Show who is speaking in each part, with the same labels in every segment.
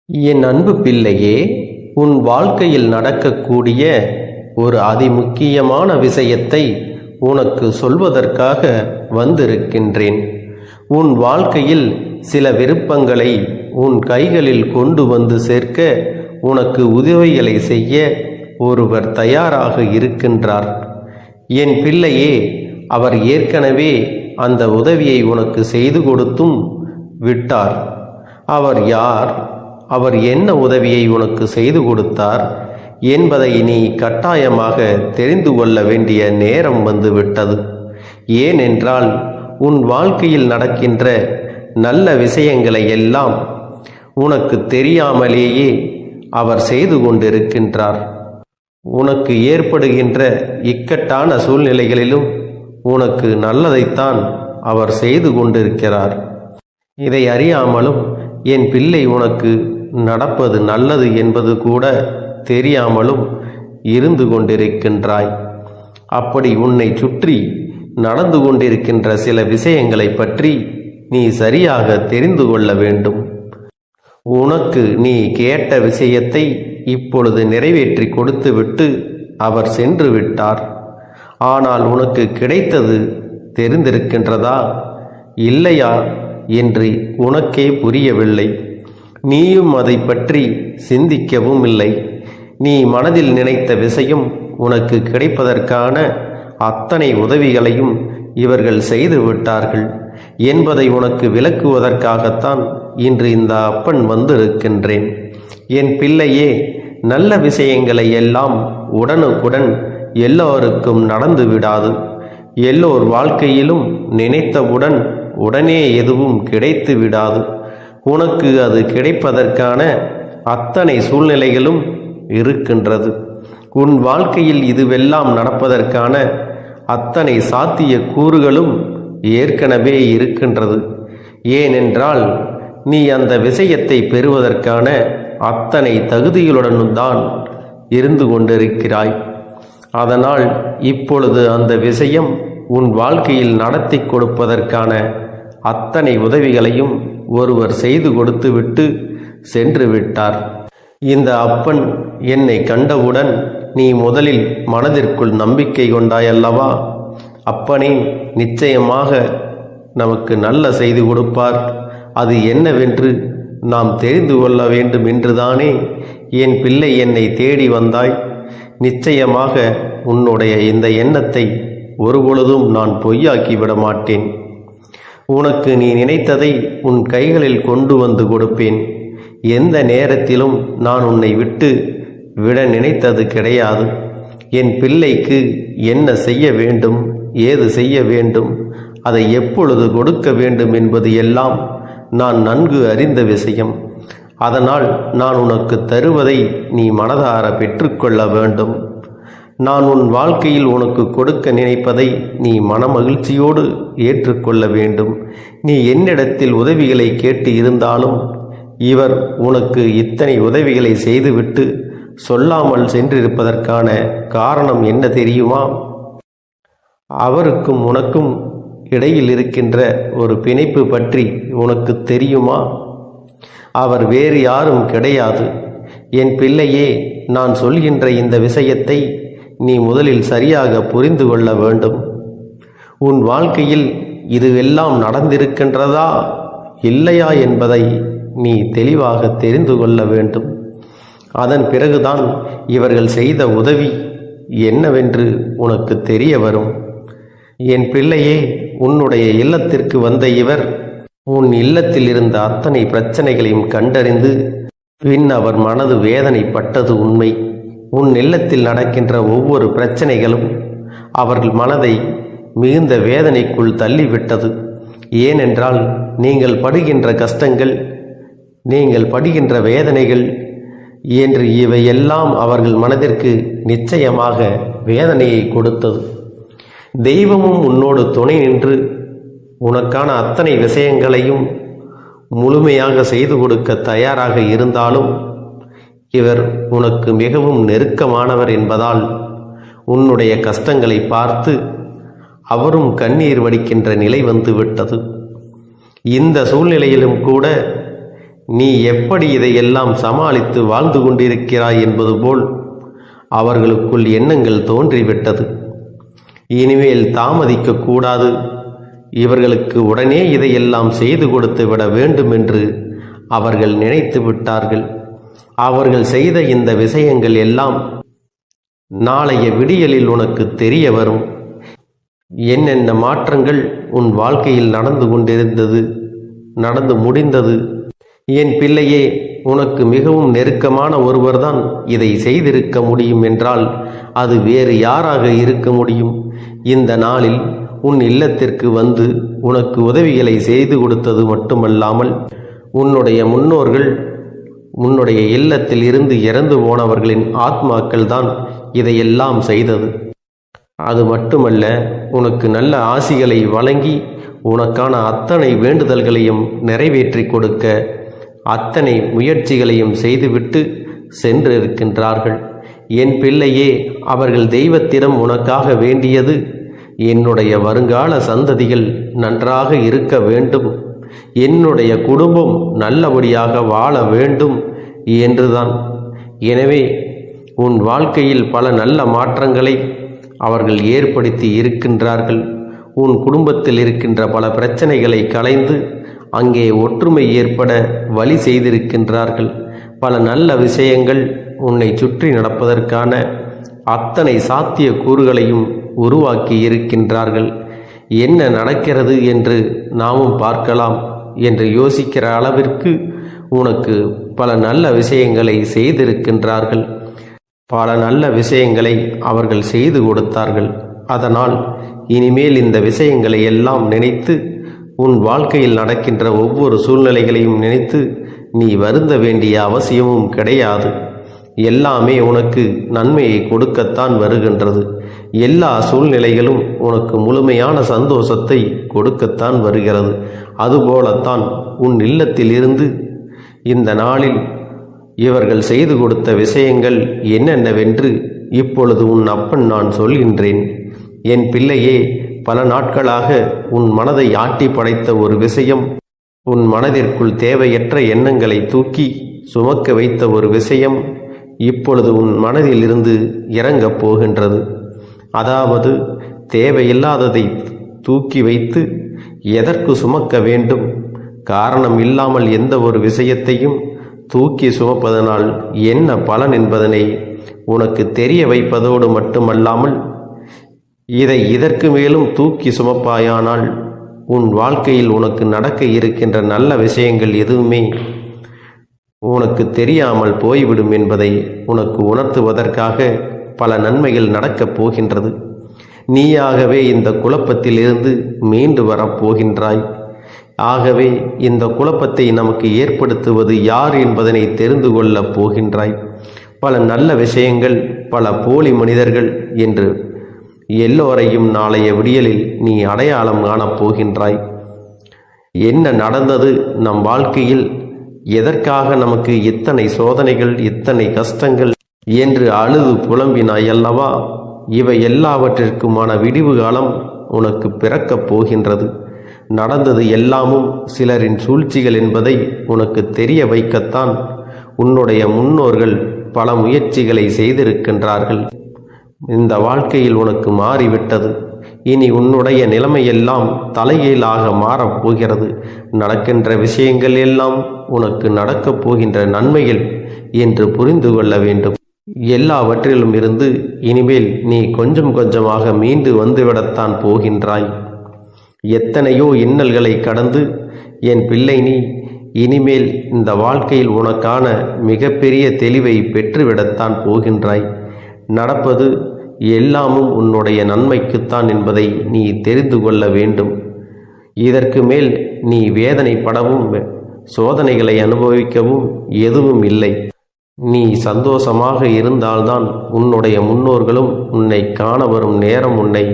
Speaker 1: என் அன்பு பிள்ளையே, உன் வாழ்க்கையில் நடக்கக்கூடிய ஒரு அதிமுக்கியமான விஷயத்தை உனக்கு சொல்வதற்காக வந்திருக்கின்றேன். உன் வாழ்க்கையில் சில விருப்பங்களை உன் கைகளில் கொண்டு வந்து சேர்க்க உனக்கு உதவிகளை செய்ய ஒருவர் தயாராக இருக்கின்றார். என் பிள்ளையே, அவர் ஏற்கனவே அந்த உதவியை உனக்கு செய்து கொடுத்தும் விட்டார். அவர் யார்? அவர் என்ன உதவியை உனக்கு செய்து கொடுத்தார் என்பதை நீ கட்டாயமாக தெரிந்து கொள்ள வேண்டிய நேரம் வந்துவிட்டது. ஏனென்றால் உன் வாழ்க்கையில் நடக்கின்ற நல்ல விஷயங்களை எல்லாம் உனக்கு தெரியாமலேயே அவர் செய்து கொண்டிருக்கின்றார். உனக்கு ஏற்படுகின்ற இக்கட்டான சூழ்நிலைகளிலும் உனக்கு நல்லதைத்தான் அவர் செய்து கொண்டிருக்கிறார். இதை அறியாமலும் என் பிள்ளை உனக்கு நடப்பது நல்லது என்பது கூட தெரியாமலும் இருந்து கொண்டிருக்கின்றாய். அப்படி உன்னை சுற்றி நடந்து கொண்டிருக்கின்ற சில விஷயங்களை பற்றி நீ சரியாக தெரிந்து கொள்ள வேண்டும். உனக்கு நீ கேட்ட விஷயத்தை இப்பொழுது நிறைவேற்றி கொடுத்துவிட்டு அவர் சென்று விட்டார். ஆனால் உனக்கு கிடைத்தது தெரிந்திருக்கின்றதா இல்லையா என்று உனக்கே புரியவில்லை. நீயும் அதை பற்றி சிந்திக்கவும் இல்லை. நீ மனதில் நினைத்த விஷயம் உனக்கு கிடைப்பதற்கான அத்தனை உதவிகளையும் இவர்கள் செய்து விட்டார்கள் என்பதை உனக்கு விளக்குவதற்காகத்தான் இன்று இந்த அப்பன் வந்திருக்கின்றேன். என் பிள்ளையே, நல்ல விஷயங்களை எல்லாம் உடனுக்குடன் எல்லோருக்கும் நடந்து விடாது. எல்லோர் வாழ்க்கையிலும் நினைத்தவுடன் உடனே எதுவும் கிடைத்து விடாது. உனக்கு அது கிடைப்பதற்கான அத்தனை சூழ்நிலைகளும் இருக்கின்றது. உன் வாழ்க்கையில் இதுவெல்லாம் நடப்பதற்கான அத்தனை சாத்திய கூறுகளும் ஏற்கனவே இருக்கின்றது. ஏனென்றால் நீ அந்த விஷயத்தை பெறுவதற்கான அத்தனை தகுதிகளுடனும் தான் இருந்து கொண்டிருக்கிறாய். அதனால் இப்பொழுது அந்த விஷயம் உன் வாழ்க்கையில் நடத்தி கொடுப்பதற்கான அத்தனை உதவிகளையும் ஒருவர் செய்து கொடுத்துவிட்டு சென்று விட்டார். இந்த அப்பன் என்னை கண்டவுடன் நீ முதலில் மனதிற்குள் நம்பிக்கை கொண்டாயல்லவா? அப்பனே நிச்சயமாக நமக்கு நல்ல செய்து கொடுப்பார், அது என்னவென்று நாம் தெரிந்து கொள்ள வேண்டும் என்றுதானே என் பிள்ளை என்னை தேடி வந்தாய். நிச்சயமாக உன்னுடைய இந்த எண்ணத்தை ஒருபொழுதும் நான் பொய்யாக்கி விட மாட்டேன். உனக்கு நீ நினைத்ததை உன் கைகளில் கொண்டு வந்து கொடுப்பேன். எந்த நேரத்திலும் நான் உன்னை விட்டு விட நினைத்தது கிடையாது. என் பிள்ளைக்கு என்ன செய்ய வேண்டும், ஏது செய்ய வேண்டும், அதை எப்பொழுது கொடுக்க வேண்டும் என்பது எல்லாம் நான் நன்கு அறிந்த விஷயம். அதனால் நான் உனக்கு தருவதை நீ மனதார பெற்றுக்கொள்ள வேண்டும். நான் உன் வாழ்க்கையில் உனக்கு கொடுக்க நினைப்பதை நீ மனமகிழ்ச்சியோடு ஏற்றுக்கொள்ள வேண்டும். நீ என்னிடத்தில் உதவிகளை கேட்டு இருந்தாலும் இவர் உனக்கு இத்தனை உதவிகளை செய்துவிட்டு சொல்லாமல் சென்றிருப்பதற்கான காரணம் என்ன தெரியுமா? அவருக்கும் உனக்கும் இடையில் இருக்கின்ற ஒரு பிணைப்பு பற்றி உனக்கு தெரியுமா? அவர் வேறு யாரும் கிடையாது. என் பிள்ளையே, நான் சொல்கின்ற இந்த விஷயத்தை நீ முதலில் சரியாக புரிந்து கொள்ள வேண்டும். உன் வாழ்க்கையில் இதுவெல்லாம் நடந்திருக்கின்றதா இல்லையா என்பதை நீ தெளிவாக தெரிந்து கொள்ள வேண்டும். அதன் பிறகுதான் இவர்கள் செய்த உதவி என்னவென்று உனக்கு தெரிய வரும். என் பிள்ளையே, உன்னுடைய இல்லத்திற்கு வந்த இவர் உன் இல்லத்தில் இருந்த அத்தனை பிரச்சனைகளையும் கண்டறிந்து பின் அவர் மனது வேதனைப்பட்டது உண்மை. உன் இல்லத்தில் நடக்கின்ற ஒவ்வொரு பிரச்சனைகளும் அவர்கள் மனதை மிகுந்த வேதனைக்குள் தள்ளிவிட்டது. ஏனென்றால் நீங்கள் படுகின்ற கஷ்டங்கள், நீங்கள் படுகின்ற வேதனைகள் என்று இவையெல்லாம் அவர்கள் மனதிற்கு நிச்சயமாக வேதனையை கொடுத்தது. தெய்வமும் உன்னோடு துணை நின்று உனக்கான அத்தனை விஷயங்களையும் முழுமையாக செய்து கொடுக்க தயாராக இருந்தாலும் இவர் உனக்கு மிகவும் நெருக்கமானவர் என்பதால் உன்னுடைய கஷ்டங்களை பார்த்து அவரும் கண்ணீர் வடிக்கின்ற நிலை வந்துவிட்டது. இந்த சூழ்நிலையிலும் கூட நீ எப்படி இதையெல்லாம் சமாளித்து வாழ்ந்து கொண்டிருக்கிறாய் என்பது போல் அவர்களுக்குள் எண்ணங்கள் தோன்றிவிட்டது. இனிமேல் தாமதிக்க கூடாது, இவர்களுக்கு உடனே இதையெல்லாம் செய்து கொடுத்து விட வேண்டும் என்று அவர்கள் நினைத்து விட்டார்கள். அவர்கள் செய்த இந்த விஷயங்கள் எல்லாம் நாளைய விடியலில் உனக்கு தெரிய வரும். என்னென்ன மாற்றங்கள் உன் வாழ்க்கையில் நடந்து முடிந்தது. என் பிள்ளையே, உனக்கு மிகவும் நெருக்கமான ஒருவர்தான் இதை செய்திருக்க முடியும் என்றால் அது வேறு யாராக இருக்க முடியும்? இந்த நாளில் உன் இல்லத்திற்கு வந்து உனக்கு உதவிகளை செய்து கொடுத்தது மட்டுமல்லாமல் உன்னுடைய முன்னோர்கள், உன்னுடைய இல்லத்தில் இருந்து இறந்து போனவர்களின் ஆத்மாக்கள் தான் இதையெல்லாம் செய்தது. அது மட்டுமல்ல, உனக்கு நல்ல ஆசிகளை வழங்கி உனக்கான அத்தனை வேண்டுதல்களையும் நிறைவேற்றி கொடுக்க அத்தனை முயற்சிகளையும் செய்துவிட்டு சென்றிருக்கின்றார்கள். என் பிள்ளையே, அவர்கள் தெய்வத்திடம் உனக்காக வேண்டியது என்னுடைய வருங்கால சந்ததிகள் நன்றாக இருக்க வேண்டும், என்னுடைய குடும்பம் நல்லபடியாக வாழ வேண்டும் என்றுதான். எனவே உன் வாழ்க்கையில் பல நல்ல மாற்றங்களை அவர்கள் ஏற்படுத்தி இருக்கின்றார்கள். உன் குடும்பத்தில் இருக்கின்ற பல பிரச்சனைகளை களைந்து அங்கே ஒற்றுமை ஏற்பட வழி செய்திருக்கின்றார்கள். பல நல்ல விஷயங்கள் உன்னை சுற்றி நடப்பதற்கான அத்தனை சாத்திய கூறுகளையும் உருவாக்கி இருக்கின்றார்கள். என்ன நடக்கிறது என்று நாமும் பார்க்கலாம் என்று யோசிக்கிற அளவிற்கு உனக்கு பல நல்ல விஷயங்களை செய்திருக்கின்றார்கள். பல நல்ல விஷயங்களை அவர்கள் செய்து கொடுத்தார்கள். அதனால் இனிமேல் இந்த விஷயங்களை எல்லாம் நினைத்து உன் வாழ்க்கையில் நடக்கின்ற ஒவ்வொரு சூழ்நிலைகளையும் நினைத்து நீ வருந்த வேண்டிய அவசியமும் கிடையாது. எல்லாமே உனக்கு நன்மையை கொடுக்கத்தான் வருகின்றது. எல்லா சூழ்நிலைகளும் உனக்கு முழுமையான சந்தோஷத்தை கொடுக்கத்தான் வருகிறது. அதுபோலத்தான் உன் இல்லத்தில் இருந்து இந்த நாளில் இவர்கள் செய்து கொடுத்த விஷயங்கள் என்னென்னவென்று இப்பொழுது உன் அப்பன் நான் சொல்கின்றேன். என் பிள்ளையே, பல நாட்களாக உன் மனதை ஆட்டி படைத்த ஒரு விஷயம், உன் மனதிற்குள் தேவையற்ற எண்ணங்களை தூக்கி சுமக்க வைத்த ஒரு விஷயம் இப்பொழுது உன் மனதில் இருந்து இறங்கப் போகின்றது. அதாவது தேவையில்லாததை தூக்கி வைத்து எதற்கு சுமக்க வேண்டும்? காரணம் இல்லாமல் எந்த ஒரு விஷயத்தையும் தூக்கி சுமப்பதனால் என்ன பலன் என்பதனை உனக்கு தெரிய வைப்பதோடு மட்டுமல்லாமல் இதை இதற்கு மேலும் தூக்கி சுமப்பாயானால் உன் வாழ்க்கையில் உனக்கு நடக்க இருக்கின்ற நல்ல விஷயங்கள் எதுவுமே உனக்கு தெரியாமல் போய்விடும் என்பதை உனக்கு உணர்த்துவதற்காக பல நன்மைகள் நடக்கப் போகின்றது. நீயாகவே இந்த குழப்பத்தில் இருந்து மீண்டு வரப்போகின்றாய். ஆகவே இந்த குழப்பத்தை நமக்கு ஏற்படுத்துவது யார் என்பதனை தெரிந்து கொள்ளப் போகின்றாய். பல நல்ல விஷயங்கள், பல போலி மனிதர்கள் என்று எல்லோரையும் நாளைய விடியலில் நீ அடையாளம் காணப் போகின்றாய். என்ன நடந்தது நம் வாழ்க்கையில், எதற்காக நமக்கு இத்தனை சோதனைகள், இத்தனை கஷ்டங்கள் என்று அழுது புலம்பினாய் அல்லவா? இவை எல்லாவற்றிற்குமான விடிவு காலம் உனக்கு பிறக்கப் போகின்றது. நடந்தது எல்லாமும் சிலரின் சூழ்ச்சிகள் என்பதை உனக்கு தெரிய வைக்கத்தான் உன்னுடைய முன்னோர்கள் பல முயற்சிகளை செய்திருக்கின்றார்கள். இந்த வாழ்க்கையில் உனக்கு மாறிவிட்டது. இனி உன்னுடைய நிலைமையெல்லாம் தலைகீழாக மாறப்போகிறது. நடக்கின்ற விஷயங்கள் எல்லாம் உனக்கு நடக்கப் போகின்ற நன்மைகள் என்று புரிந்து கொள்ள வேண்டும். எல்லாவற்றிலும் இருந்து இனிமேல் நீ கொஞ்சம் கொஞ்சமாக மீண்டு வந்துவிடத்தான் போகின்றாய். எத்தனையோ இன்னல்களை கடந்து என் பிள்ளை, நீ இனிமேல் இந்த வாழ்க்கையில் உனக்கான மிகப்பெரிய தெளிவை பெற்றுவிடத்தான் போகின்றாய். நடப்பது எல்லாமும் உன்னுடைய நன்மைக்குத்தான் என்பதை நீ தெரிந்து கொள்ள வேண்டும். இதற்கு மேல் நீ வேதனைப்படவும் சோதனைகளை அனுபவிக்கவும் எதுவும் இல்லை. நீ சந்தோஷமாக இருந்தால்தான் உன்னுடைய முன்னோர்களும் உன்னை காண வரும் நேரம் உன்னை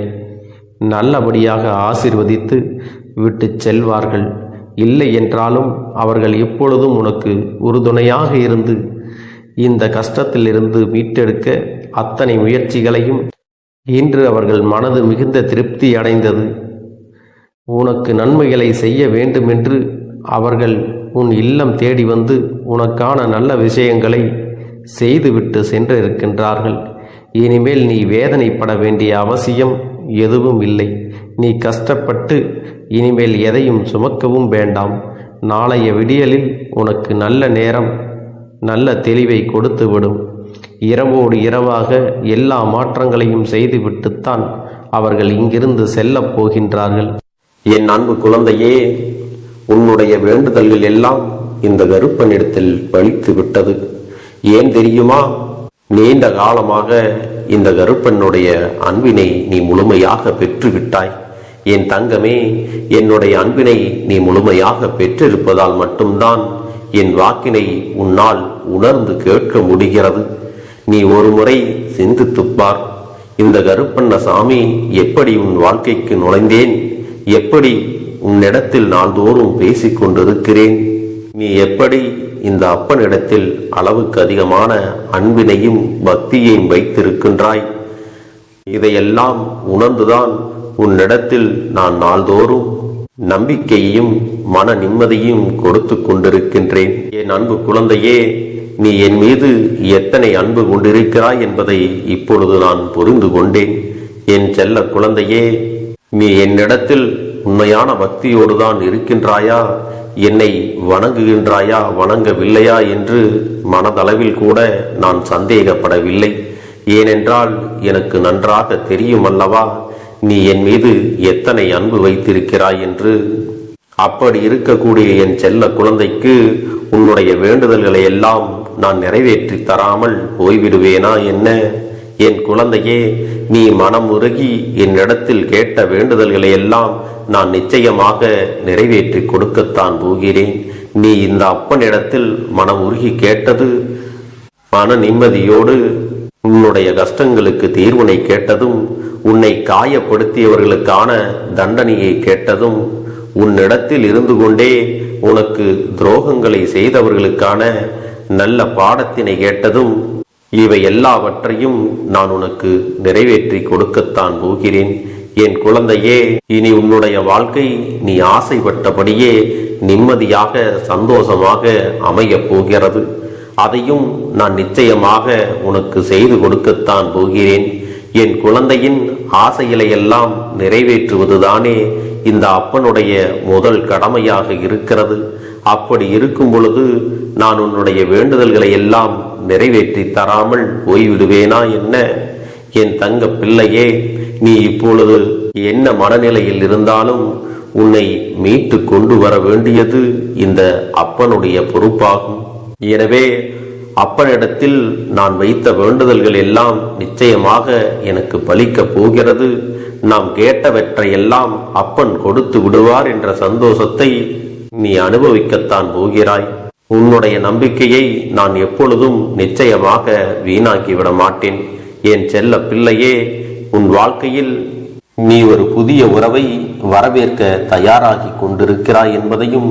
Speaker 1: நல்லபடியாக ஆசீர்வதித்து விட்டு செல்வார்கள். இல்லை என்றாலும் அவர்கள் எப்பொழுதும் உனக்கு உறுதுணையாக இருந்து இந்த கஷ்டத்திலிருந்து மீட்டெடுக்க அத்தனை முயற்சிகளையும் இன்று அவர்கள் மனது மிகுந்த திருப்தி அடைந்தது. உனக்கு நன்மைகளை செய்ய வேண்டுமென்று அவர்கள் உன் இல்லம் தேடி வந்து உனக்கான நல்ல விஷயங்களை செய்துவிட்டு சென்றிருக்கின்றார்கள். இனிமேல் நீ வேதனைப்பட வேண்டிய அவசியம் எதுவும் இல்லை. நீ கஷ்டப்பட்டு இனிமேல் எதையும் சுமக்கவும் வேண்டாம். நாளைய விடியலில் உனக்கு நல்ல நேரம் நல்ல தெளிவை கொடுத்துவிடும். இரவோடு இரவாக எல்லா மாற்றங்களையும் செய்துவிட்டுத்தான் அவர்கள் இங்கிருந்து செல்லப் போகின்றார்கள். என் அன்பு குழந்தையே, உன்னுடைய வேண்டுதல்கள் எல்லாம் இந்த கருப்பனிடத்தில் பலித்து விட்டது. ஏன் தெரியுமா? நீண்ட காலமாக இந்த கருப்பனுடைய அன்பினை நீ முழுமையாக பெற்றுவிட்டாய். என் தங்கமே, என்னுடைய அன்பினை நீ முழுமையாக பெற்றிருப்பதால் மட்டும்தான் என் வாக்கினை உன்னால் உணர்ந்து கேட்க முடிகிறது. நீ ஒரு முறை சிந்தித்துப்பார். இந்த கருப்பண்ணசாமி எப்படி உன் வாழ்க்கைக்கு நுழைந்தேன், எப்படி உன்னிடத்தில் நாள்தோறும் பேசிக் கொண்டிருக்கிறேன், நீ எப்படி இந்த அப்பனிடத்தில் அளவுக்கு அதிகமான அன்பினையும் பக்தியையும் வைத்திருக்கின்றாய். இதையெல்லாம் உணர்ந்துதான் உன்னிடத்தில் நான் நாள்தோறும் நம்பிக்கையையும் மன நிம்மதியும் கொடுத்து கொண்டிருக்கின்றேன். என் அன்பு குழந்தையே, நீ என் மீது எத்தனை அன்பு கொண்டிருக்கிறாய் என்பதை இப்பொழுது நான் புரிந்து கொண்டேன். என் செல்ல குழந்தையே, நீ என்னிடத்தில் உண்மையான பக்தியோடு தான் இருக்கின்றாயா, என்னை வணங்குகின்றாயா வணங்கவில்லையா என்று மனதளவில் கூட நான் சந்தேகப்படவில்லை. ஏனென்றால் எனக்கு நன்றாக தெரியும் அல்லவா நீ என் மீது எத்தனை அன்பு வைத்திருக்கிறாய் என்று. அப்படி இருக்கக்கூடிய என் செல்ல குழந்தைக்கு உன்னுடைய வேண்டுதல்களை எல்லாம் நான் நிறைவேற்றி தராமல் போய்விடுவேனா என்ன? என் குழந்தையே, நீ மனம் உருகி என்னிடத்தில் கேட்ட வேண்டுதல்களை எல்லாம் நான் நிச்சயமாக நிறைவேற்றி கொடுக்கத்தான் போகிறேன். நீ இந்த அப்பனிடத்தில் மனம் உருகி கேட்டது, மன நிம்மதியோடு உன்னுடைய கஷ்டங்களுக்கு தீர்வினை கேட்டதும், உன்னை காயப்படுத்தியவர்களுக்கான தண்டனையை கேட்டதும், உன்னிடத்தில் இருந்து கொண்டே உனக்கு துரோகங்களை செய்தவர்களுக்கான நல்ல பாடத்தினை கேட்டதும், இவை எல்லாவற்றையும் நான் உனக்கு நிறைவேற்றி கொடுக்கத்தான் போகிறேன். என் குழந்தையே, இனி உன்னுடைய வாழ்க்கை நீ ஆசைப்பட்டபடியே நிம்மதியாக சந்தோஷமாக அமையப் போகிறது. அதையும் நான் நிச்சயமாக உனக்கு செய்து கொடுக்கத்தான் போகிறேன். என் குழந்தையின் ஆசைகளை எல்லாம் நிறைவேற்றுவதுதானே இந்த அப்பனுடைய முதல் கடமையாக இருக்கிறது. அப்படி இருக்கும் பொழுது நான் உன்னுடைய வேண்டுதல்களை எல்லாம் நிறைவேற்றி தராமல் போய்விடுவேனா என்ன? என் தங்க பிள்ளையே, நீ இப்பொழுது என்ன மனநிலையில் இருந்தாலும் உன்னை மீட்டு கொண்டு வர வேண்டியது இந்த அப்பனுடைய பொறுப்பாகும். எனவே அப்பனிடத்தில் நான் வைத்த வேண்டுதல்கள் எல்லாம் நிச்சயமாக எனக்கு பலிக்கப் போகிறது. நாம் கேட்டவற்றை எல்லாம் அப்பன் கொடுத்து விடுவார் என்ற சந்தோஷத்தை நீ அனுபவிக்கத்தான் போகிறாய். உன்னுடைய நம்பிக்கையை நான் எப்பொழுதும் நிச்சயமாக வீணாக்கி விட மாட்டேன். என் செல்ல பிள்ளையே, உன் வாழ்க்கையில் நீ ஒரு புதிய உறவை வரவேற்க தயாராகி கொண்டிருக்கிறாய் என்பதையும்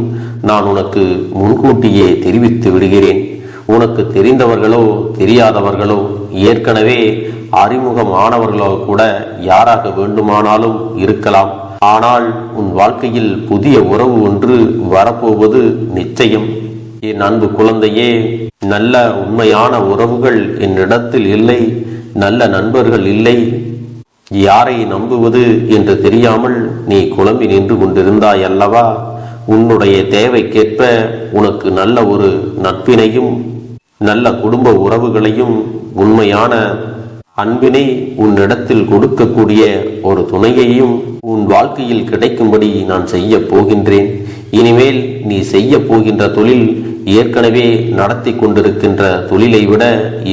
Speaker 1: நான் உனக்கு முன்கூட்டியே தெரிவித்து விடுகிறேன். உனக்கு தெரிந்தவர்களோ தெரியாதவர்களோ, ஏற்கனவே அறிமுகமானவர்களோ கூட யாராக வேண்டுமானாலும் இருக்கலாம். ஆனால் உன் வாழ்க்கையில் புதிய உறவு ஒன்று வரப்போவது நிச்சயம். என் அன்பு குழந்தையே, நல்ல உண்மையான உறவுகள் என்னிடத்தில் இல்லை, நல்ல நண்பர்கள் இல்லை. யாரை நம்புவது என்று தெரியாமல் நீ குழம்பி நின்று கொண்டிருந்தாய் அல்லவா? உன்னுடைய தேவைக்கேற்ப உனக்கு நல்ல ஒரு நட்பினையும் நல்ல குடும்ப உறவுகளையும் உண்மையான அன்பினை உன்னிடத்தில் கொடுக்கக்கூடிய ஒரு துணையையும் உன் வாழ்க்கையில் கிடைக்கும்படி நான் செய்ய போகின்றேன். இனிமேல் நீ செய்ய போகின்ற தொழில் ஏற்கனவே நடத்தி கொண்டிருக்கின்ற தொழிலை விட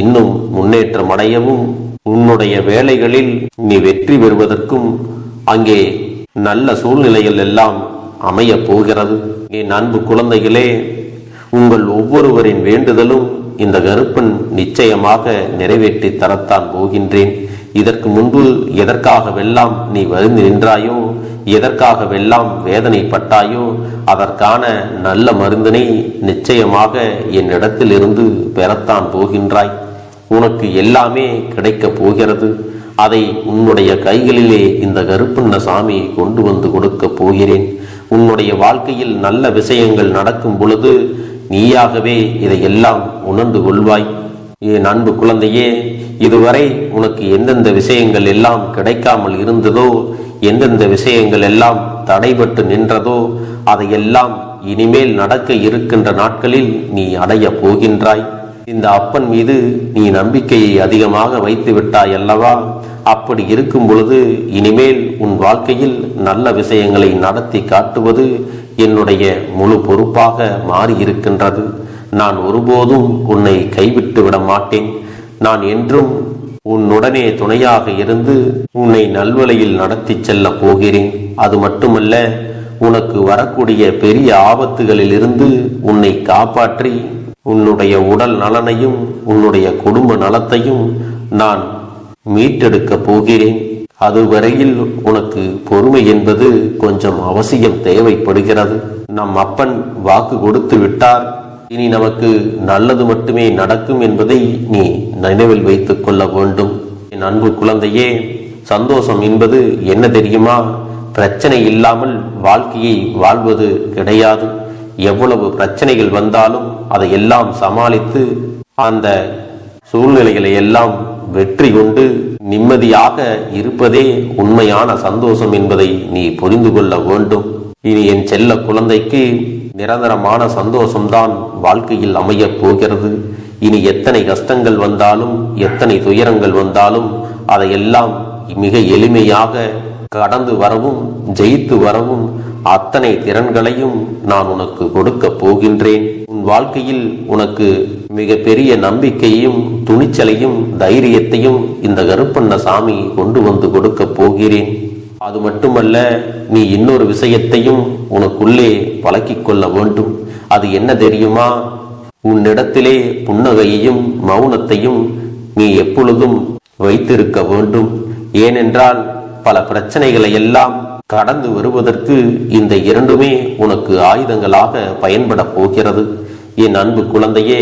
Speaker 1: இன்னும் முன்னேற்றம் அடையவும், உன்னுடைய வேலைகளில் நீ வெற்றி பெறுவதற்கும் அங்கே நல்ல சூழ்நிலைகள் எல்லாம் அமைய போகிறது. என் அன்பு குழந்தைகளே, உங்கள் ஒவ்வொருவரின் வேண்டுதலும் இந்த கருப்பன் நிச்சயமாக நிறைவேற்றி தரத்தான் போகின்றேன். இதற்கு முன்பு எதற்காகவெல்லாம் நீ வருந்தி நின்றாயோ, எதற்காகவெல்லாம் வேதனைப்பட்டாயோ, அதற்கான நல்ல மருந்தினை நிச்சயமாக என்னிடத்தில் இருந்து பெறத்தான் போகின்றாய். உனக்கு எல்லாமே கிடைக்கப் போகிறது. அதை உன்னுடைய கைகளிலே இந்த கருப்பண்ணசாமி கொண்டு வந்து கொடுக்க போகிறேன். உன்னுடைய வாழ்க்கையில் நல்ல விஷயங்கள் நடக்கும் பொழுது நீயாகவே இதையெல்லாம் உணர்ந்து கொள்வாய். என் அன்பு குழந்தையே, இதுவரை உனக்கு எந்தெந்த விஷயங்கள் எல்லாம் கிடைக்காமல் இருந்ததோ, எந்தெந்த விஷயங்கள் எல்லாம் தடைபட்டு நின்றதோ, அதையெல்லாம் இனிமேல் நடக்க இருக்கின்ற நாட்களில் நீ அடைய போகின்றாய். இந்த அப்பன் மீது நீ நம்பிக்கையை அதிகமாக வைத்து விட்டாய் அல்லவா? அப்படி இருக்கும் பொழுது இனிமேல் உன் வாழ்க்கையில் நல்ல விஷயங்களை நடத்தி காட்டுவது என்னுடைய முழு பொறுப்பாக மாறியிருக்கின்றது. நான் ஒருபோதும் உன்னை கைவிட்டு விட மாட்டேன். நான் என்றும் உன்னுடனே துணையாக இருந்து உன்னை நல்வழியில் நடத்தி செல்ல போகிறேன். அது மட்டுமல்ல, உனக்கு வரக்கூடிய பெரிய ஆபத்துகளில் இருந்து உன்னை காப்பாற்றி உன்னுடைய உடல் நலனையும் உன்னுடைய குடும்ப நலத்தையும் நான் மீட்டெடுக்க போகிறேன். அதுவரையில் உனக்கு பொறுமை என்பது கொஞ்சம் அவசியம் தேவைப்படுகிறது. நம் அப்பன் வாக்கு கொடுத்து விட்டார். இனி நமக்கு நல்லது மட்டுமே நடக்கும் என்பதை நீ நினைவில் வைத்துக் கொள்ள வேண்டும். என் அன்பு குழந்தையே, சந்தோஷம் என்பது என்ன தெரியுமா? பிரச்சனை இல்லாமல் வாழ்க்கையை வாழ்வது கிடையாது. எவ்வளவு பிரச்சனைகள் வந்தாலும் அதையெல்லாம் சமாளித்து அந்த சூழ்நிலைகளை எல்லாம் வெற்றி கொண்டு நிம்மதியாக இருப்பதே உண்மையான சந்தோஷம் என்பதை நீ புரிந்து கொள்ள வேண்டும். இனி என் செல்ல குழந்தைக்கு நிரந்தரமான சந்தோஷம்தான் வாழ்க்கையில் அமையப் போகிறது. இனி எத்தனை கஷ்டங்கள் வந்தாலும் எத்தனை துயரங்கள் வந்தாலும் அதையெல்லாம் மிக எளிமையாக கடந்து வரவும் ஜெயித்து வரவும் அத்தனை திறன்களையும் நான் உனக்கு கொடுக்க போகின்றேன். உன் வாழ்க்கையில் உனக்கு மிக பெரிய நம்பிக்கையையும் துணிச்சலையும் தைரியத்தையும் இந்த கருப்பண்ணசாமி கொண்டு வந்து கொடுக்க போகிறேன். அது மட்டுமல்ல, நீ இன்னொரு விஷயத்தையும் உனக்குள்ளே பழக்கிக் கொள்ள வேண்டும். அது என்ன தெரியுமா? உன்னிடத்திலே புன்னகையையும் மௌனத்தையும் நீ எப்பொழுதும் வைத்திருக்க வேண்டும். ஏனென்றால் பல பிரச்சனைகளை எல்லாம் கடந்து வருவதற்கு இந்த இரண்டுமே உனக்கு ஆயுதங்களாக பயன்பட போகிறது. என் அன்பு குழந்தையே,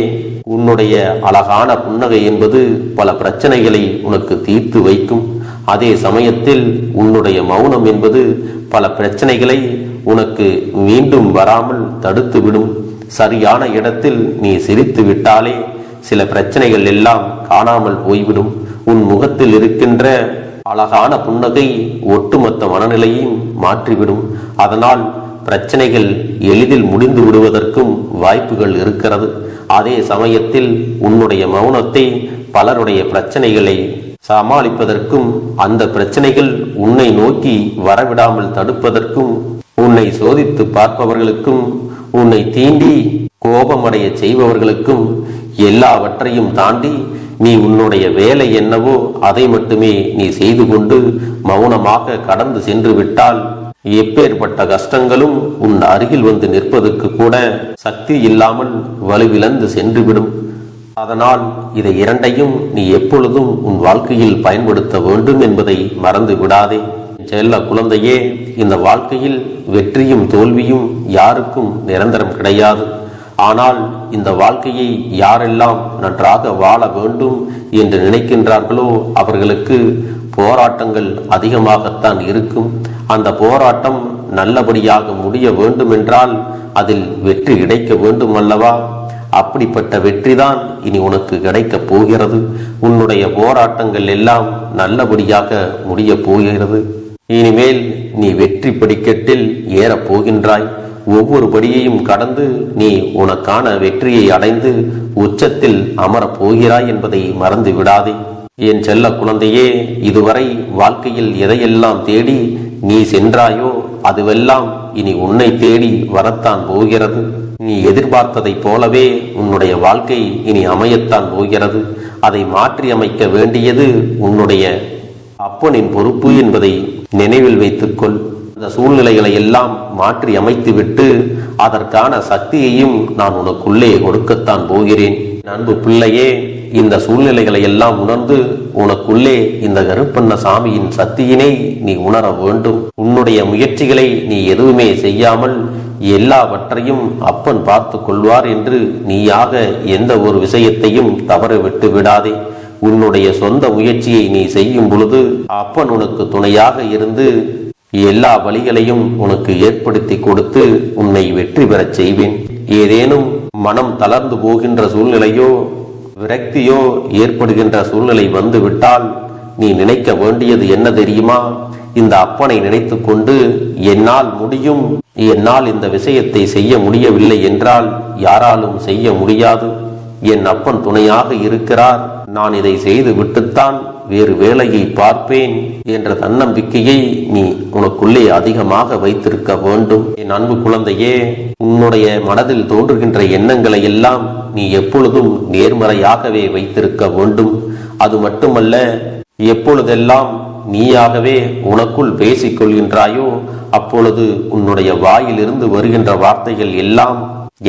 Speaker 1: உன்னுடைய அழகான புன்னகை என்பது பல பிரச்சனைகளை உனக்கு தீர்த்து வைக்கும். அதே சமயத்தில் உன்னுடைய மௌனம் என்பது பல பிரச்சனைகளை உனக்கு மீண்டும் வராமல் தடுத்து விடும். சரியான இடத்தில் நீ சிரித்து விட்டாலே சில பிரச்சனைகள் எல்லாம் காணாமல் போய்விடும். உன் முகத்தில் இருக்கின்ற அழகான புன்னகை ஒட்டுமொத்த மனநிலையும் மாற்றிவிடும். அதனால் பிரச்சனைகள் எளிதில் முடிந்து விடுவதற்கும் வாய்ப்புகள் இருக்கிறது. அதே சமயத்தில் உன்னுடைய மௌனத்தை பலருடைய பிரச்சனைகளை சமாளிப்பதற்கும் அந்த பிரச்சனைகள் உன்னை நோக்கி வரவிடாமல் தடுப்பதற்கும் உன்னை சோதித்து பார்ப்பவர்களுக்கும் உன்னை தீண்டி கோபமடைய செய்பவர்களுக்கும் எல்லாவற்றையும் தாண்டி நீ உன்னுடைய வேலை என்னவோ அதை மட்டுமே நீ செய்து கொண்டு மௌனமாக கடந்து சென்று விட்டால் எப்பேற்பட்ட கஷ்டங்களும் உன் அருகில் வந்து நிற்பதற்கு கூட சக்தி இல்லாமல் வலுவிழந்து சென்றுவிடும். அதனால் இதை இரண்டையும் நீ எப்பொழுதும் உன் வாழ்க்கையில் பயன்படுத்த வேண்டும் என்பதை மறந்து விடாதே. செல்ல குழந்தையே, இந்த வாழ்க்கையில் வெற்றியும் தோல்வியும் யாருக்கும் நிரந்தரம் கிடையாது. ஆனால் இந்த வாழ்க்கையை யாரெல்லாம் நன்றாக வாழ வேண்டும் என்று நினைக்கின்றார்களோ அவர்களுக்கு போராட்டங்கள் அதிகமாகத்தான் இருக்கும். அந்த போராட்டம் நல்லபடியாக முடிய வேண்டும் என்றால் அதில் வெற்றி கிடைக்க வேண்டும் அல்லவா? அப்படிப்பட்ட வெற்றிதான் இனி உனக்கு கிடைக்கப் போகிறது. உன்னுடைய போராட்டங்கள் எல்லாம் நல்லபடியாக முடிய போகிறது. இனிமேல் நீ வெற்றி படிக்கட்டில் ஏறப் போகின்றாய். ஒவ்வொரு படியையும் கடந்து நீ உனக்கான வெற்றியை அடைந்து உச்சத்தில் அமரப் போகிறாய் என்பதை மறந்து விடாதே. என் செல்ல குழந்தையே, இதுவரை வாழ்க்கையில் எதையெல்லாம் தேடி நீ சென்றாயோ அதுவெல்லாம் இனி உன்னை தேடி வரத்தான் போகிறது. நீ எதிர்பார்த்ததைப் போலவே உன்னுடைய வாழ்க்கை இனி அமையத்தான் போகிறது. அதை மாற்றி அமைக்க வேண்டியது உன்னுடைய அப்பனின் பொறுப்பு என்பதை நினைவில் வைத்துக்கொள். இந்த சூழ்நிலைகளை எல்லாம் மாற்றி அமைத்துவிட்டு அதற்கான சக்தியையும் நான் உனக்குள்ளே கொடுக்கத்தான் போகிறேன். அன்பு பிள்ளையே, இந்த சூழ்நிலைகளை எல்லாம் உணர்ந்து உனக்குள்ளே இந்த கருப்பண்ணசாமியின் சக்தியினை நீ உணர வேண்டும். உன்னுடைய முயற்சிகளை நீ எதுவுமே செய்யாமல் எல்லாவற்றையும் அப்பன் பார்த்து கொள்வார் என்று நீயாக எந்த ஒரு விஷயத்தையும் தவற விட்டு விடாதே. உன்னுடைய சொந்த முயற்சியை நீ செய்யும் பொழுது அப்பன் உனக்கு துணையாக இருந்து எல்லா வழிகளையும் உனக்கு ஏற்படுத்தி கொடுத்து உன்னை வெற்றி பெறச் செய்வேன். ஏதேனும் மனம் தளர்ந்து போகின்ற சூழ்நிலையோ விரக்தியோ ஏற்படுகின்ற சூழ்நிலை வந்துவிட்டால் நீ நினைக்க வேண்டியது என்ன தெரியுமா? இந்த அப்பனை நினைத்து கொண்டு என்னால் முடியும், என்னால் இந்த விஷயத்தை செய்ய முடியவில்லை என்றால் யாராலும் செய்ய முடியாது, என் அப்பன் துணையாக இருக்கிறார், நான் இதை செய்து விட்டுத்தான் வேறு வேலையை பார்ப்பேன் என்ற தன்னம்பிக்கையை நீ உனக்குள்ளே அதிகமாக வைத்திருக்க வேண்டும். என் அன்பு குழந்தையே, உன்னுடைய மனதில் தோன்றுகின்ற எண்ணங்களை எல்லாம் நீ எப்பொழுதும் நேர்மறையாகவே வைத்திருக்க வேண்டும். அது மட்டுமல்ல, எப்பொழுதெல்லாம் நீயாகவே உனக்குள் பேசிக் கொள்கின்றாயோ அப்பொழுது உன்னுடைய வாயிலிருந்து வருகின்ற வார்த்தைகள் எல்லாம்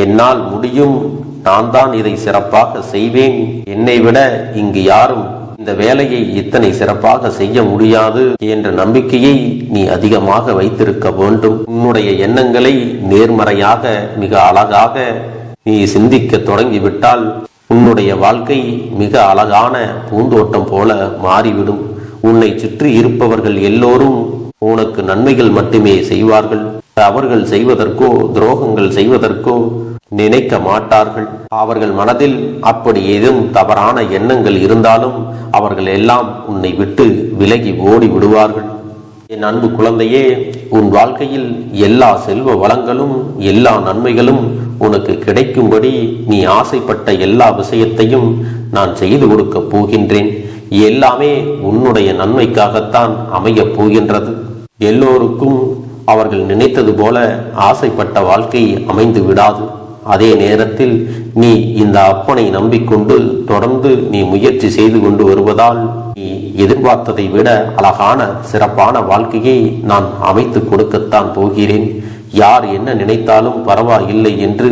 Speaker 1: என்னால் முடியும், நான் தான் இதை சிறப்பாக செய்வேன், என்னை விட இங்கு யாரும் இந்த வேலையை இத்தனை சிறப்பாக செய்ய முடியாது என்ற நம்பிக்கையை நீ அதிகமாக வைத்திருக்க வேண்டும். உன்னுடைய எண்ணங்களை நேர்மறையாக மிக அழகாக நீ சிந்திக்க தொடங்கிவிட்டால் உன்னுடைய வாழ்க்கை மிக அழகான பூந்தோட்டம் போல மாறிவிடும். உன்னை சுற்றி இருப்பவர்கள் எல்லோரும் உனக்கு நன்மைகள் மட்டுமே செய்வார்கள். அவர்கள் செய்வதற்கோ துரோகங்கள் செய்வதற்கோ நினைக்க மாட்டார்கள். அவர்கள் மனதில் அப்படி ஏதும் தவறான எண்ணங்கள் இருந்தாலும் அவர்கள் எல்லாம் உன்னை விட்டு விலகி ஓடி விடுவார்கள். என் அன்பு குழந்தையே, உன் வாழ்க்கையில் எல்லா செல்வ வளங்களும் எல்லா நன்மைகளும் உனக்கு கிடைக்கும்படி நீ ஆசைப்பட்ட எல்லா விஷயத்தையும் நான் செய்து கொடுக்க போகின்றேன். எல்லாமே உன்னுடைய நன்மைக்காகத்தான் அமையப் போகின்றது. எல்லோருக்கும் அவர்கள் நினைத்தது போல ஆசைப்பட்ட வாழ்க்கை அமைந்து விடாது. அதே நேரத்தில் நீ இந்த அப்பனை நம்பிக்கொண்டு தொடர்ந்து நீ முயற்சி செய்து கொண்டு வருவதால் நீ எதிர்பார்த்ததை விட அழகான சிறப்பான வாழ்க்கையை நான் அமைத்து கொடுக்கத்தான் போகிறேன். யார் என்ன நினைத்தாலும் பரவாயில்லை என்று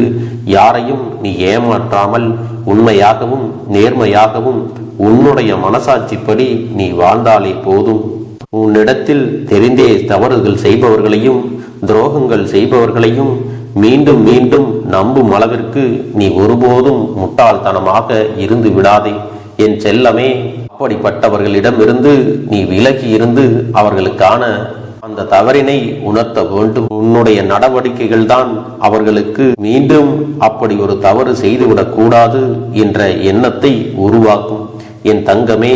Speaker 1: யாரையும் நீ ஏமாற்றாமல் உண்மையாகவும் நேர்மையாகவும் உன்னுடைய மனசாட்சிப்படி நீ வாழ்ந்தாலே போதும். உன்னிடத்தில் தெரிந்தே தவறுகள் செய்பவர்களையும் துரோகங்கள் செய்பவர்களையும் மீண்டும் மீண்டும் நம்பும் அளவிற்கு நீ ஒருபோதும் முட்டாள்தனமாக இருந்து விடாதே. என் செல்லமே, அப்படிப்பட்டவர்களிடமிருந்து நீ விலகி இருந்து அவர்களுக்கான அந்த தவறினை உணர்த்த வேண்டும். உன்னுடைய நடவடிக்கைகள் தான் அவர்களுக்கு மீண்டும் அப்படி ஒரு தவறு செய்துவிடக் கூடாது என்ற எண்ணத்தை உருவாக்கும். என் தங்கமே,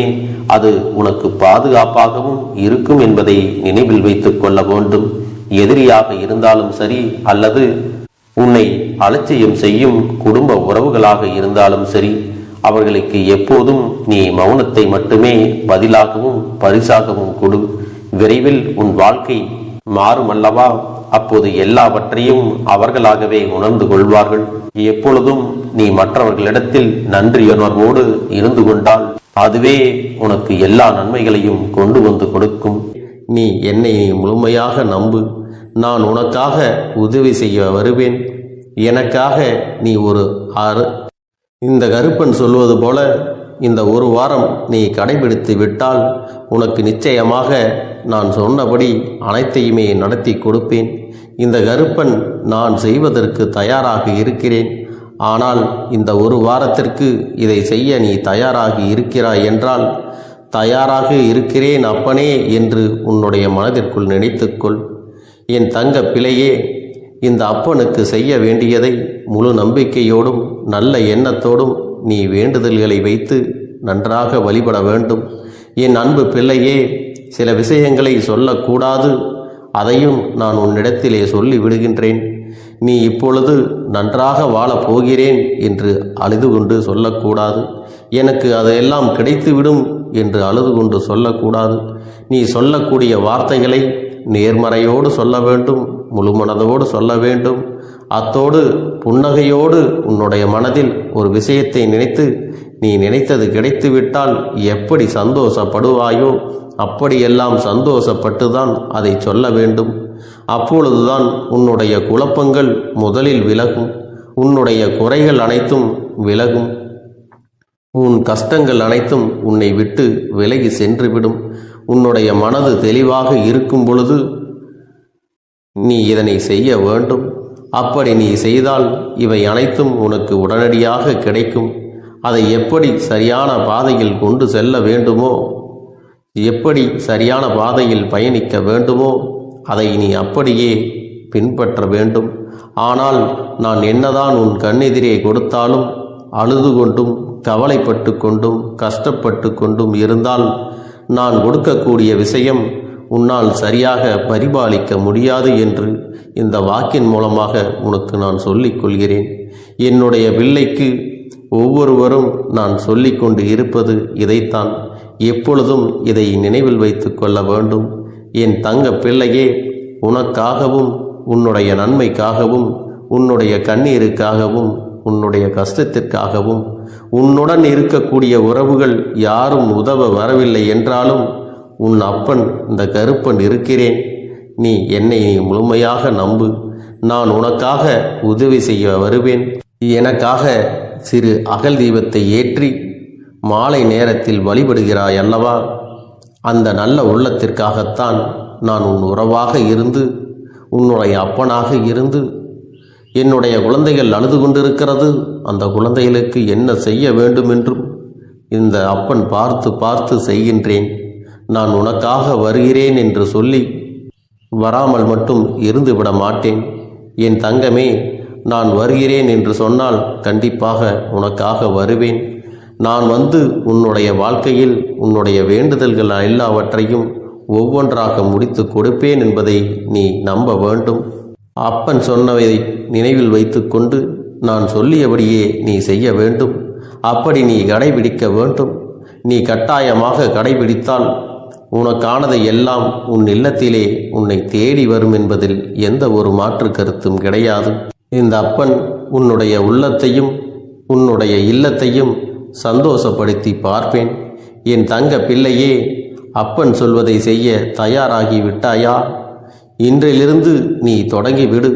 Speaker 1: அது உனக்கு பாதுகாப்பாகவும் இருக்கும் என்பதை நினைவில் வைத்துக் கொள்ள வேண்டும். எதிரியாக இருந்தாலும் சரி அல்லது உன்னை அலட்சியம் செய்யும் குடும்ப உறவுகளாக இருந்தாலும் சரி, அவர்களுக்கு எப்போதும் நீ மௌனத்தை மட்டுமே பதிலாகவும் பரிசாகவும் கொடு. விரைவில் உன் வாழ்க்கை மாறும் அல்லவா? அப்போது எல்லாவற்றையும் அவர்களாகவே உணர்ந்து கொள்வார்கள். எப்பொழுதும் நீ மற்றவர்களிடத்தில் நன்றியுணர்வோடு இருந்து கொண்டால் அதுவே உனக்கு எல்லா நன்மைகளையும் கொண்டு வந்து கொடுக்கும். நீ என்னை முழுமையாக நம்பு. நான் உனக்காக உதவி செய்ய வருவேன். எனக்காக நீ இந்த கருப்பன் சொல்வது போல இந்த ஒரு வாரம் நீ கடைபிடித்து விட்டால் உனக்கு நிச்சயமாக நான் சொன்னபடி அனைத்தையுமே நடத்தி கொடுப்பேன். இந்த கருப்பன் நான் செய்வதற்கு தயாராக இருக்கிறேன். ஆனால் இந்த ஒரு வாரத்திற்கு இதை செய்ய நீ தயாராகி இருக்கிறாய் என்றால், தயாராக இருக்கிறேன் அப்பனே என்று உன்னுடைய மனதிற்குள் நினைத்துக்கொள். என் தங்க பிள்ளையே, இந்த அப்பனுக்கு செய்ய வேண்டியதை முழு நம்பிக்கையோடும் நல்ல எண்ணத்தோடும் நீ வேண்டுதல்களை வைத்து நன்றாக வழிபட வேண்டும். என் அன்பு பிள்ளையே, சில விஷயங்களை சொல்லக்கூடாது, அதையும் நான் உன்னிடத்திலே சொல்லி விடுகின்றேன். நீ இப்பொழுது நன்றாக வாழப் போகிறேன் என்று அழுது கொண்டு சொல்லக்கூடாது. எனக்கு அதையெல்லாம் கிடைத்துவிடும் என்று அழுது கொண்டு சொல்லக்கூடாது. நீ சொல்லக்கூடிய வார்த்தைகளை நேர்மறையோடு சொல்ல வேண்டும், முழுமனதோடு சொல்ல வேண்டும். அத்தோடு புன்னகையோடு உன்னுடைய மனதில் ஒரு விஷயத்தை நினைத்து நீ நினைத்தது கிடைத்துவிட்டால் எப்படி சந்தோஷப்படுவாயோ அப்படியெல்லாம் சந்தோஷப்பட்டுதான் அதை சொல்ல வேண்டும். அப்பொழுதுதான் உன்னுடைய குழப்பங்கள் முதலில் விலகும், உன்னுடைய குறைகள் அனைத்தும் விலகும், உன் கஷ்டங்கள் அனைத்தும் உன்னை விட்டு விலகி சென்றுவிடும். உன்னுடைய மனது தெளிவாக இருக்கும் பொழுது நீ இதனை செய்ய வேண்டும். அப்படி நீ செய்தால் இவை அனைத்தும் உனக்கு உடனடியாக கிடைக்கும். அதை எப்படி சரியான பாதையில் கொண்டு செல்ல வேண்டுமோ, எப்படி சரியான பாதையில் பயணிக்க வேண்டுமோ அதை நீ அப்படியே பின்பற்ற வேண்டும். ஆனால் நான் என்னதான் உன் கண்ணெதிரே கொடுத்தாலும் அழுது கொண்டும் கவலைப்பட்டு கொண்டும் கஷ்டப்பட்டு கொண்டும் இருந்தால் நான் கொடுக்கக்கூடிய விஷயம் உன்னால் சரியாக பரிபாலிக்க முடியாது என்று இந்த வாக்கின் மூலமாக உனக்கு நான் சொல்லிக் கொள்கிறேன். என்னுடைய பிள்ளைக்கு ஒவ்வொருவரும் நான் சொல்லிக்கொண்டு இருப்பது இதைத்தான். எப்பொழுதும் இதை நினைவில் வைத்து கொள்ள வேண்டும். என் தங்க பிள்ளையே, உனக்காகவும் உன்னுடைய நன்மைக்காகவும் உன்னுடைய கண்ணீருக்காகவும் உன்னுடைய கஷ்டத்திற்காகவும் உன்னுடன் இருக்கக்கூடிய உறவுகள் யாரும் உதவ வரவில்லை என்றாலும் உன் அப்பன் இந்த கருப்பன் இருக்கிறேன். நீ என்னை முழுமையாக நம்பு. நான் உனக்காக உதவி செய்ய வருவேன். எனக்காக சிறு அகல் தீபத்தை ஏற்றி மாலை நேரத்தில் வழிபடுகிறாய் அல்லவா? அந்த நல்ல உள்ளத்திற்காகத்தான் நான் உன் உறவாக இருந்து உன்னுடைய அப்பனாக இருந்து என்னுடைய குழந்தைகள் அழுது கொண்டிருக்கிறது, அந்த குழந்தைகளுக்கு என்ன செய்ய வேண்டும் என்றும் இந்த அப்பன் பார்த்து பார்த்து செய்கின்றேன். நான் உனக்காக வருகிறேன் என்று சொல்லி வராமல் மட்டும் இருந்துவிட மாட்டேன். என் தங்கமே, நான் வருகிறேன் என்று சொன்னால் கண்டிப்பாக உனக்காக வருவேன். நான் வந்து உன்னுடைய வாழ்க்கையில் உன்னுடைய வேண்டுதல்கள் எல்லாவற்றையும் ஒவ்வொன்றாக முடித்து கொடுப்பேன் என்பதை நீ நம்ப வேண்டும். அப்பன் சொன்னதை நினைவில் வைத்து கொண்டு நான் சொல்லியபடியே நீ செய்ய வேண்டும். அப்படி நீ கடைபிடிக்க வேண்டும். நீ கட்டாயமாக கடைபிடித்தால் உனக்கானதை எல்லாம் உன் இல்லத்திலே உன்னை தேடி வரும் என்பதில் எந்த ஒரு மாற்று கருத்தும் கிடையாது. இந்த அப்பன் உன்னுடைய உள்ளத்தையும் உன்னுடைய இல்லத்தையும் சந்தோஷப்படுத்தி பார்ப்பேன். என் தங்க பிள்ளையே, அப்பன் சொல்வதை செய்ய தயாராகி விட்டாயா? இன்றிலிருந்து நீ தொடங்கிவிடு.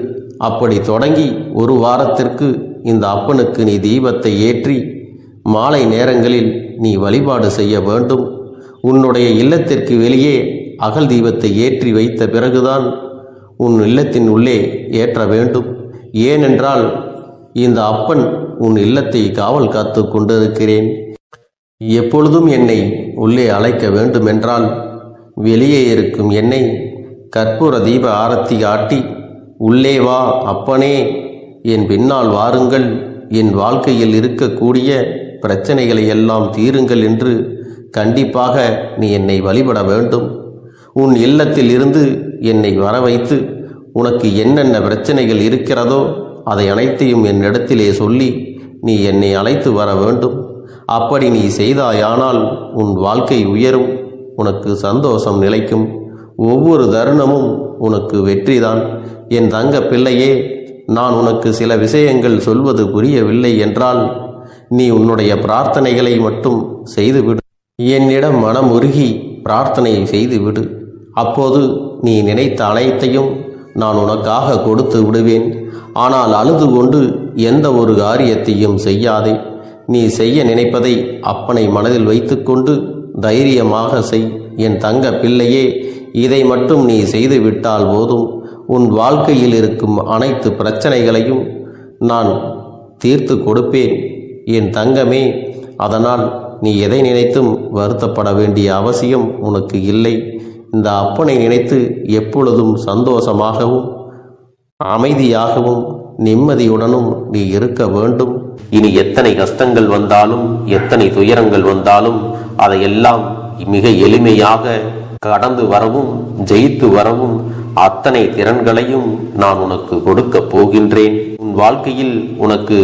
Speaker 1: அப்படி தொடங்கி ஒரு வாரத்திற்கு இந்த அப்பனுக்கு நீ தீபத்தை ஏற்றி மாலை நேரங்களில் நீ வழிபாடு செய்ய வேண்டும். உன்னுடைய இல்லத்திற்கு வெளியே அகல் தீபத்தை ஏற்றி வைத்த பிறகுதான் உன் இல்லத்தின் உள்ளே ஏற்ற வேண்டும். ஏனென்றால் இந்த அப்பன் உன் இல்லத்தை காவல் காத்து கொண்டிருக்கிறேன். எப்பொழுதும் என்னை உள்ளே அழைக்க வேண்டுமென்றால் வெளியே இருக்கும் என்னை கற்பூர தீப ஆரத்தி காட்டி உள்ளே வா அப்பனே, என் பின்னால் வாருங்கள், என் வாழ்க்கையில் இருக்கக்கூடிய பிரச்சனைகளை எல்லாம் தீருங்கள் என்று கண்டிப்பாக நீ என்னை வழிபட வேண்டும். உன் இல்லத்தில் இருந்து என்னை வர வைத்து உனக்கு என்னென்ன பிரச்சனைகள் இருக்கிறதோ அதை அனைத்தையும் என்னிடத்திலே சொல்லி நீ என்னை அழைத்து வர வேண்டும். அப்படி நீ செய்தாயானால் உன் வாழ்க்கை உயரும், உனக்கு சந்தோஷம் நிலைக்கும். ஒவ்வொரு தருணமும் உனக்கு வெற்றிதான். என் தங்க பிள்ளையே, நான் உனக்கு சில விஷயங்கள் சொல்வது புரியவில்லை என்றால் நீ உன்னுடைய பிரார்த்தனைகளை மட்டும் செய்துவிடு. என்னிடம் மனம் உருகி பிரார்த்தனை செய்துவிடு. அப்போது நீ நினைத்த அனைத்தையும் நான் உனக்காக கொடுத்து விடுவேன். ஆனால் அழுது கொண்டு எந்த ஒரு காரியத்தையும் செய்யாதே. நீ செய்ய நினைப்பதை அப்பனை மனதில் வைத்துக்கொண்டு தைரியமாக செய். என் தங்க பிள்ளையே, இதை மட்டும் நீ செய்துவிட்டால் போதும். உன் வாழ்க்கையில் இருக்கும் அனைத்து பிரச்சனைகளையும் நான் தீர்த்து கொடுப்பேன் என் தங்கமே. அதனால் நீ எதை நினைத்தும் வருத்தப்பட வேண்டிய அவசியம் உனக்கு இல்லை. இந்த அப்பனை நினைத்து எப்பொழுதும் சந்தோஷமாகவும் அமைதியாகவும் நிம்மதியுடனும் நீ இருக்க வேண்டும். இனி எத்தனை கஷ்டங்கள் வந்தாலும் எத்தனை துயரங்கள் வந்தாலும் அதையெல்லாம் மிக எளிமையாக கடந்து வரவும் ஜெயித்து வரவும் அத்தனை திறன்களையும் நான் உனக்கு கொடுக்க போகின்றேன். உன் வாழ்க்கையில் உனக்கு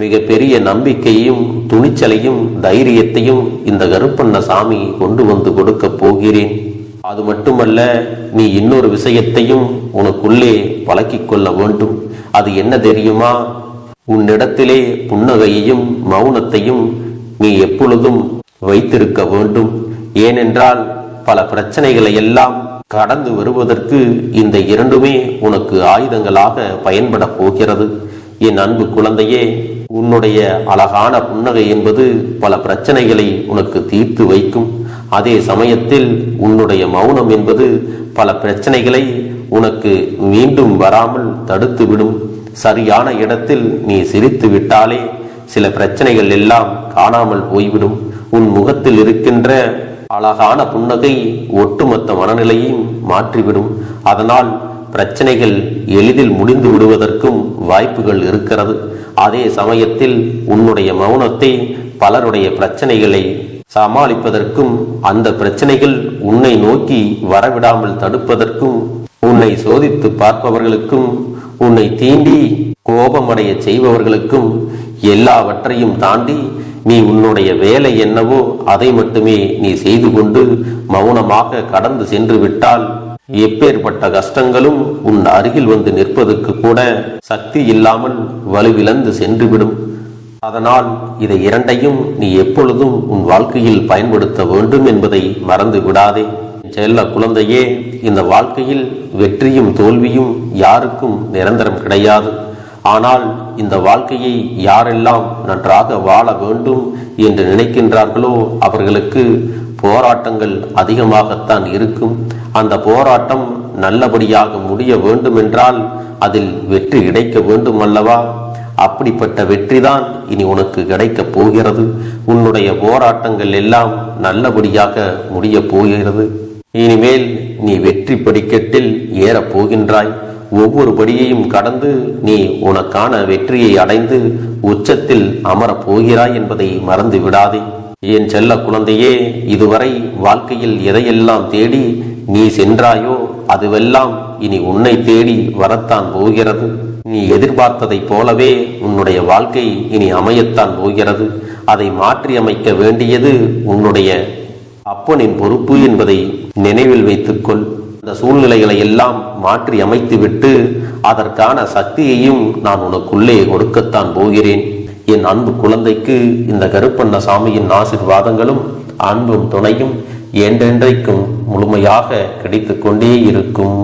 Speaker 1: மிக பெரிய நம்பிக்கையும் துணிச்சலையும் தைரியத்தையும் இந்த கருப்பண்ண சாமி கொண்டு வந்து கொடுக்க போகிறேன். அது மட்டுமல்ல, நீ இன்னொரு விஷயத்தையும் உனக்குள்ளே பழக்கிக் கொள்ள வேண்டும். அது என்ன தெரியுமா? உன்னிடத்திலே புன்னகையையும் மௌனத்தையும் நீ எப்பொழுதும் வைத்திருக்க வேண்டும். ஏனென்றால் பல பிரச்சனைகளை எல்லாம் கடந்து வருவதற்கு இந்த இரண்டுமே உனக்கு ஆயுதங்களாக பயன்பட போகிறது. என் அன்பு குழந்தையே, உன்னுடைய அழகான புன்னகை என்பது பல பிரச்சனைகளை உனக்கு தீர்த்து வைக்கும். அதே சமயத்தில் உன்னுடைய மௌனம் என்பது பல பிரச்சனைகளை உனக்கு மீண்டும் வராமல் தடுத்து விடும். சரியான இடத்தில் நீ சிரித்து விட்டாலே சில பிரச்சனைகள் எல்லாம் காணாமல் போய்விடும். உன் முகத்தில் இருக்கின்ற அழகான புன்னகை ஒட்டுமொத்த மனநிலையையும் மாற்றிவிடும். அதனால் பிரச்சனைகள் எளிதில் முடிந்து விடுவதற்கும் வாய்ப்புகள் இருக்கிறது. அதே சமயத்தில் உன்னுடைய மௌனத்தை பலருடைய பிரச்சனைகளை சமாளிப்பதற்கும், அந்த பிரச்சனைகள் உன்னை நோக்கி வரவிடாமல் தடுப்பதற்கும், உன்னை சோதித்து பார்ப்பவர்களுக்கும், உன்னை தீண்டி கோபமடைய செய்பவர்களுக்கும் எல்லாவற்றையும் தாண்டி நீ உன்னுடைய வேலை என்னவோ அதை மட்டுமே நீ செய்து கொண்டு மௌனமாக கடந்து சென்று விட்டால் எப்பேற்பட்ட கஷ்டங்களும் உன் அருகில் வந்து நிற்பதற்கு கூட சக்தி இல்லாமல் வலுவிழந்து சென்றுவிடும். அதனால் இதை இரண்டையும் நீ எப்பொழுதும் உன் வாழ்க்கையில் பயன்படுத்த வேண்டும் என்பதை மறந்து விடாதே. செல்ல குழந்தையே, இந்த வாழ்க்கையில் வெற்றியும் தோல்வியும் யாருக்கும் நிரந்தரம் கிடையாது. ஆனால் இந்த வாழ்க்கையை யாரெல்லாம் நன்றாக வாழ வேண்டும் என்று நினைக்கின்றார்களோ அவர்களுக்கு போராட்டங்கள் அதிகமாகத்தான் இருக்கும். அந்த போராட்டம் நல்லபடியாக முடிய வேண்டுமென்றால் அதில் வெற்றி கிடைக்க வேண்டும் அல்லவா? அப்படிப்பட்ட வெற்றிதான் இனி உனக்கு கிடைக்கப் போகிறது. உன்னுடைய போராட்டங்கள் எல்லாம் நல்லபடியாக முடிய போகிறது. இனிமேல் நீ வெற்றி படிக்கட்டில் ஏறப் போகின்றாய். ஒவ்வொரு படியையும் கடந்து நீ உனக்கான வெற்றியை அடைந்து உச்சத்தில் அமரப் போகிறாய் என்பதை மறந்து விடாதே. என் செல்ல குழந்தையே, இதுவரை வாழ்க்கையில் எதையெல்லாம் தேடி நீ சென்றாயோ அதுவெல்லாம் இனி உன்னை தேடி வரத்தான் போகிறது. நீ எதிர்பார்த்ததைப் போலவே உன்னுடைய வாழ்க்கை இனி அமையத்தான் போகிறது. அதை மாற்றி அமைக்க வேண்டியது உன்னுடைய அப்பனின் பொறுப்பு என்பதை நினைவில் வைத்துக்கொள். அந்த சூழ்நிலைகளை எல்லாம் மாற்றி அமைத்துவிட்டு அதற்கான சக்தியையும் நான் உனக்குள்ளே கொடுக்கத்தான் போகிறேன். என் அன்பு குழந்தைக்கு இந்த கருப்பண்ணசாமியின் ஆசீர்வாதங்களும் அன்பும் துணையும் என்றென்றைக்கும் முழுமையாக கிடைத்து கொண்டே இருக்கும்.